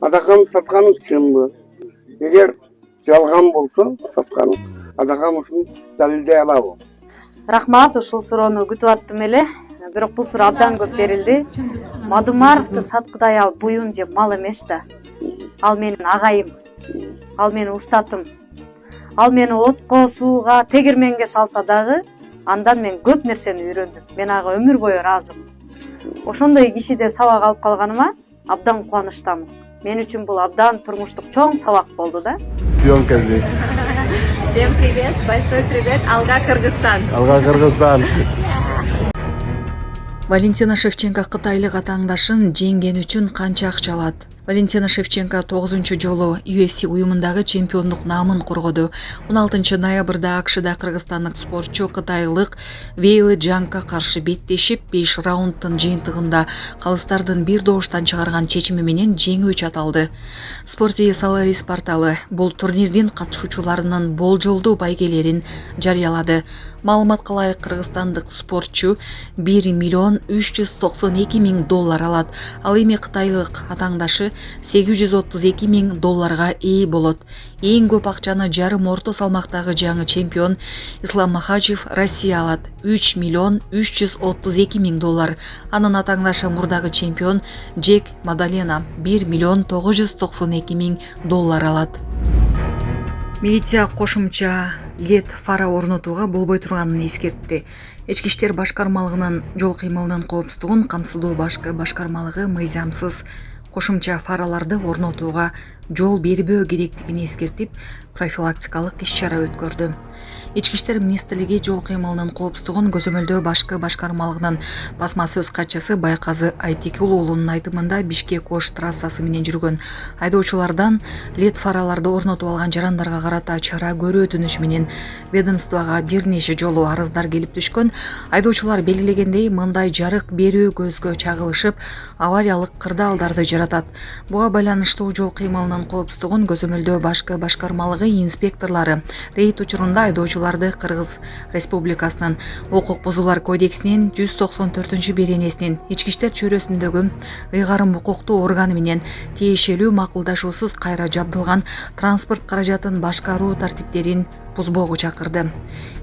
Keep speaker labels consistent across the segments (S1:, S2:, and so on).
S1: Адакам сатканың чынбы? Эгер жалган болсо сатканың, адакам ушуну далилдей алабы?
S2: Рахмат, ушул суроону күтүп аттым эле. Бирок бул суроо абдан көп берилди. Мадумаровду саткыдай ал буюм же мал эмес да. Ал менин агайым. Ал менин устатым. Ал мени отко, сууга, тегирменге салса дагы, андан мен көп нерсени үйрөндүм. Мен ага өмүр бою ыраазымын. Ошондой кишиден сабак алып калганыма абдан кубанычтамын. Мен үчүн бул абдан турмуштук чоң сабак болду да.
S3: Съемка здесь.
S4: Всем привет, большой привет, Алга, Кыргызстан.
S3: Алга, Кыргызстан.
S5: Валентина Шевченко кытайлык атааңдашын жеңген үчүн канча акча алат? Валентина Шевченко 9-жолу UFC уюмундагы чемпиондук наамын коргоду. 16 ноябрда АКШда кыргызстандык спортчу кытайлык Вейли Джангка каршы беттешип 5 раундтун жыйынтыгында калыстардын бир добуштан чыгарган чечими менен жеңүүчү аталды. Спорти Саларис порталы бул турнирдин катышуучуларынын болжолдуу байгелерин жарыялады. Маалыматка ылайык кыргызстандык спортчу 1 миллион 392 миң доллар алат. Ал эми кытайлык атааңдашы 832 миң долларга ээ болот. Эң көп акчаны жарым орто салмактагы жаңы чемпион Ислам Махачев Россия алат 3 миллион 332 миң доллар. Анын атааңдашы мурдагы чемпион Джек Мадалена 1 миллион 992 миң доллар алат. Милиция кошумча лед фара орнотууга болбой турганын эскертти. Ички иштер башкармалыгынын жол кыймылынын коопсуздугун камсыздоо башкармалыгы мыйзамсыз кошумча фараларды орнотууга жол бербөө керектигин эскертип, профилактикалык иш-чара өткөрдү. Ички иштер министрлиги жол кыймылынын коопсуздугун көзөмөлдөө башкармалыгынын басма сөз катчысы Байказы Айтекул уулунун айтымында Бишкек Ош трассасы менен жүргөн айдоочулардан лед фараларды орнотуп алган жарандарга карата чара көрүү өтүнүшү менен ведомствого бир нече жолу арыздар келип түшкөн. Айдоочулар белгилегендей, мындай жарык берүү көзгө чагылышып, авариялык кырдаалдарды жаратат. Буга байланыштуу жол кыймылынын коопсуздугун көзөмөлдөө башкармалыгы инспекторлору рейд учурунда айдоочуларды Кыргыз Республикасынын укук бузуулар кодексинин 194 беренесинин ички иштер чөйрөсүндөгү ыйгарым укуктуу органы менен тиешелүү макулдашуусуз кайра жабдылган транспорт каражатын башкаруу тартиптерин бузбоого чакырды.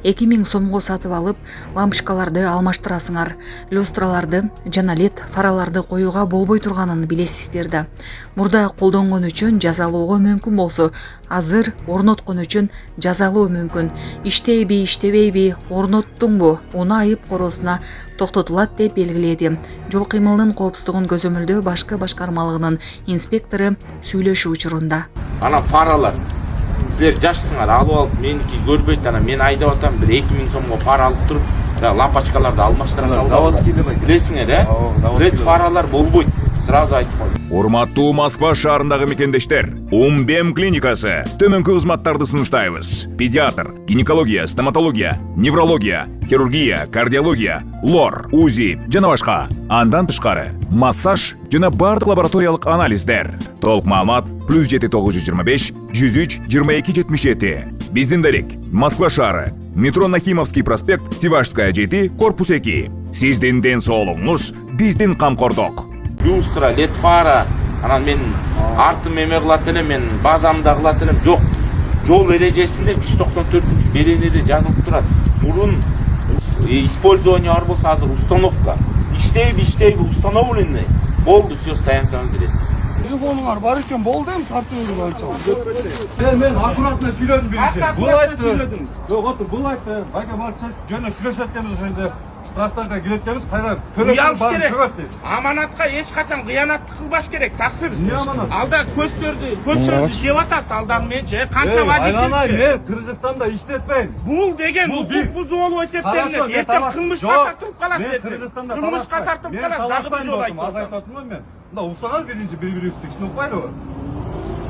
S5: 2000 сомго сатып алып, лампочкаларды алмаштырасыңар, люстраларды жана лед фараларды коюуга болбой турганын билесиздер да. Мурда колдонгон үчүн жазалоого мүмкүн болсо, азыр орноткон үчүн жазалоо мүмкүн. Иштейби, орноттуңбу, уна айып короосуна токтотулат деп белгиледи. Жол кыймылынын коопсуздугун көзөмөлдөө башкармалыгынын инспектору сүйлөшүү учурунда.
S6: Ана фаралар силер жашсыңар, алып алып меники көрбөйт, ана мен айдап атам, бир 2000 сомго фара алып туруп, лампочкаларды алмаштыра салып, билесиңер, лед фаралар болбойт. Сразу айтып коём.
S7: Урматтуу Москва шаарындагы мекендештер, Умбем клиникасы төмөнкү кызматтарды сунуштайбыз. Педиатр, гинекология, стоматология, неврология, хирургия, кардиология, лор, УЗИ жана башка. Андан тышкары массаж жана бардык лабораториялык анализдер. Толук маалымат +7 925 103 22 77. Биздин дарек Москва шаары, метро Нахимовский проспект, Сивашская 7, корпус 2. Сиздин ден соолугуңуз биздин камкордук.
S6: Люстра, лед фара, анан мен артым эме кылат элем, мен базамда кылат элем. Жок, жол эрежесинде 194 беренеде жазылып турат. Мурун использование бар болсо, азыр установка. Иштейби, установленный. Болду, все, стоянканы бересиз.
S1: Телефонуңар бар экен, болду эми тартып алчу.
S3: Мен аккуратно сүйлөдүм биринчи. Бул айтты. Жок, отур, бул айтты. Байка барып жөнө сүйлөшөт экенбиз ошондо. Штрафтанга кирет экенбиз, кайра
S6: Уялыш керек. Аманатка эч качан кыянат кылбаш керек. Таксир.
S3: Эмне аманат?
S6: Алда көздөрдү жеп атасыз, алдан мен же канча вазит.
S3: Айланай, мен Кыргызстанда иштетпейм.
S6: Бул деген укук бузуу болуп эсептелинет. Эртең кылмышка тартылып каласыз.
S3: Мен Кыргызстанда
S6: кылмышка тартылып каласыз. Дагы жол айтып
S3: Аз айтып атам мен. Мында уксаңар биринчи бири-бирибизди ичине укпайлыбы?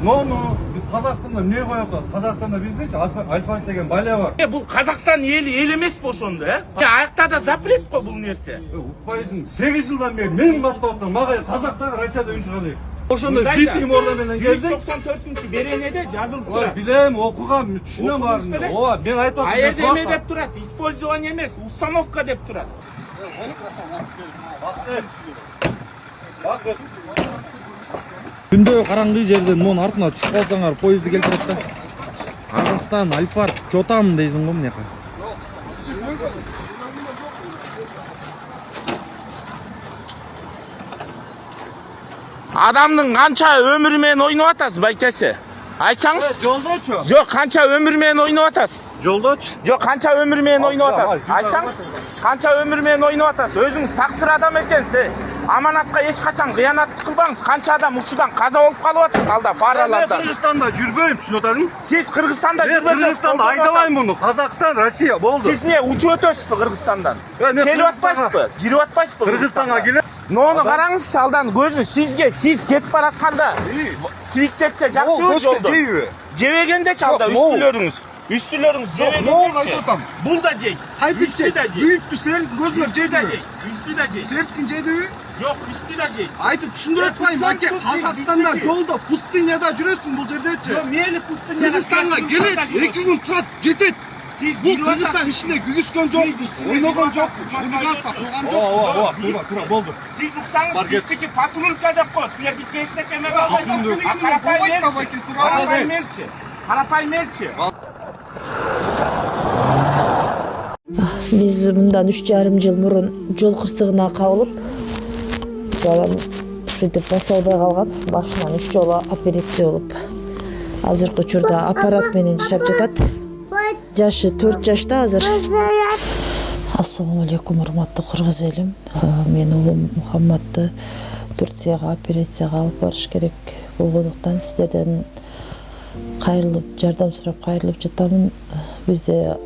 S3: Но биз Казакстанда эмне коюп атабыз? Казакстанда биздечи асфальт деген балия бар.
S6: Бул Казакстан эл эмеспи ошондо, Аякта да запрет го бул нерсе.
S3: Укпайсың. 8 жылдан бери мен баттап атам. Мага Казактагы Россияда үн чыга элек. Ошондо битим ордо менен келдик. 194 беренеде жазылып турат. Билем, окугам, түшүнөм баарын. Ооба, мен айтып атам.
S6: А жерде эме деп турат, использование эмес, установка деп турат.
S3: Бак. Күндө караңгы жерден монун артына түшүп калсаңар поезду келтирет да. Казакстан, Альфард, чотам дейсиң го мынека.
S6: Адамдын канча өмүрү менен ойноп атасыз, байкеси? Айтсаңыз?
S3: Жолдочу.
S6: Жок, канча өмүрү менен ойноп атасыз?
S3: Жолдоч.
S6: Жок, канча өмүрү менен ойноп атасыз? Айтсаңыз? Канча өмүрү менен ойноп атасыз? Өзүңүз таксыр адам экенсиз. Аманатка эч качан кыянаттык кылбаңыз. Канча адам ушудан каза болуп калып атат алда фаралардан.
S3: Кыргызстанда жүрбөйм, түшүнүп атасың?
S6: Сиз Кыргызстанда
S3: Мен
S6: жүрбөсөңүз.
S3: Кыргызстанда айдабайм муну. Казакстан, Россия болду.
S6: Сиз не учуп өтөсүзбү Кыргызстандан?
S3: мен
S6: Келип атпайсызбы? Кирип атпайсызбы?
S3: Кыргызстанга келем.
S6: Нону караңызчы алдан көзү сиз кетип баратканда свиктепсе жакшы жолдо. Жебегенде чалда үстүлөрүңүз жебегенде. Бул да жейт.
S3: Кайтып жей. Büyüktü sel gözler
S6: Üstü de jeyт. Üstü de jeyт.
S3: Sertkin jeydi.
S6: Yok, üstü de jeyt.
S3: Айтып түшүндүрөт атпайм. Баке, Казакстанда жолдо, пустыняда жүрөсүң бул жердечи.
S6: Yo, мели пустыня.
S3: Кыргызстанга келет, 2 күн турат, кетет. Бул Кыргызстан ичинде күгүскөн жок, ойногон жок, сурбугаска кылган жок. Тура, болду.
S6: Siz uçsanız bizdeki patronlukta da koy. Size biz geçsek emek almayız. Karapay melçi.
S8: Биз мындан 3,5 жыл мурун жол кырсыгына кабылып, балам ушинтип баса албай калган. Башынан 3 жолу операция болуп, азыркы учурда аппарат менен жашап жатат. Жашы 4 жашта азыр. Ассаламу алейкум, урматтуу кыргыз элим. Мен уулум Мухаммадты Турцияга операцияга алып барыш керек болгондуктан сиздерден кайрылып, жардам сурап кайрылып жатамын. Бизде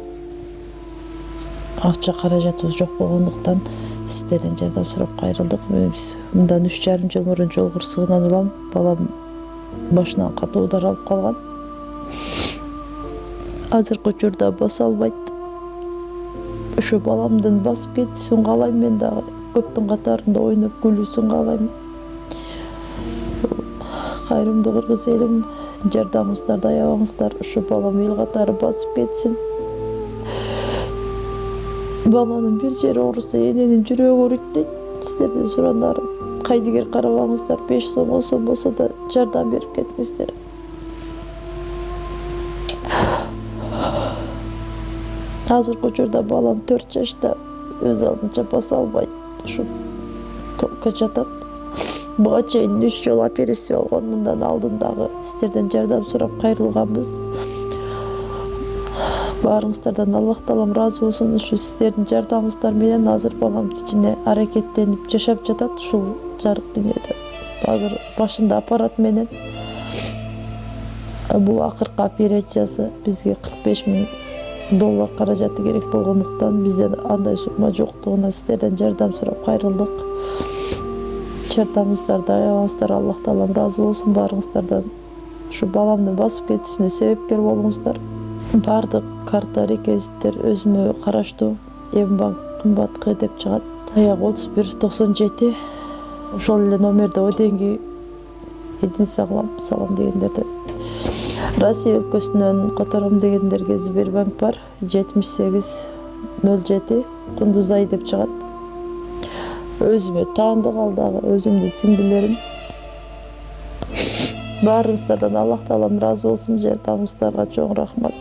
S8: акча каражатыбыз жок болгондуктан сиздерден жардам сурап кайрылдык. Биз мындан 3,5 жыл мурун жол кырсыгынан улам. Балам башынан катуу удар алып калган. Азыркы учурда баса албайт. Ошо баламдын басып кетишин каалайм, мен дагы көптүн катарында ойноп күлүүсүн каалайм. Кайрымдуу кыргыз элим, жардамыңыздарды аябаңыздар. Ошо балам эл катары басып кетсин. Баланын бир жери ооруса эненин жүрөгү ооруйт дейт. Сиздерден суранарым, кайдыгер карабаңыздар, 5 сом 10 сом болсо да жардам берип кетиңиздер. Азыркы учурда балам 4 жашта, өз алдынча баса албайт. Ушу токко жатат. Буга чейин 3 жолу операция болгон. Мындан алдын дагы сиздерден жардам сурап кайрылганбыз. Баарыңыздардан Аллах таалам ыраазы болсун. Ушу сиздердин жардамыңыздар менен азыр балам кичине аракеттенип жашап жатат ушул жарык дүйнөдө. Азыр башында аппарат менен. Бул акыркы операциясы бизге $45,000 каражаты керек болгондуктан бизден андай сумма жоктугуна сиздерден жардам сурап кайрылдык. Жардамыңыздарды аябаңыздар. Аллах таалам ыраазы болсун баарыңыздардан. Ушу баламдын басып кетишине себепкер болуңуздар. Бардык карта реквизиттер өзүмө караштуу. Мбанк кымбат деп чыгат. Аяк 3197. Ошол эле номерде оденги единица кылам, салам дегендерде. Россия өлкөсүнөн котором дегендерге Сбербанк бар. 7807 Кундузай деп чыгат. Өзүмө таандык ал дагы өзүмдүн сиңдилерим. Баарыңыздардан Аллах таалам ыраазы болсун. Жардамыңыздарга чоң рахмат.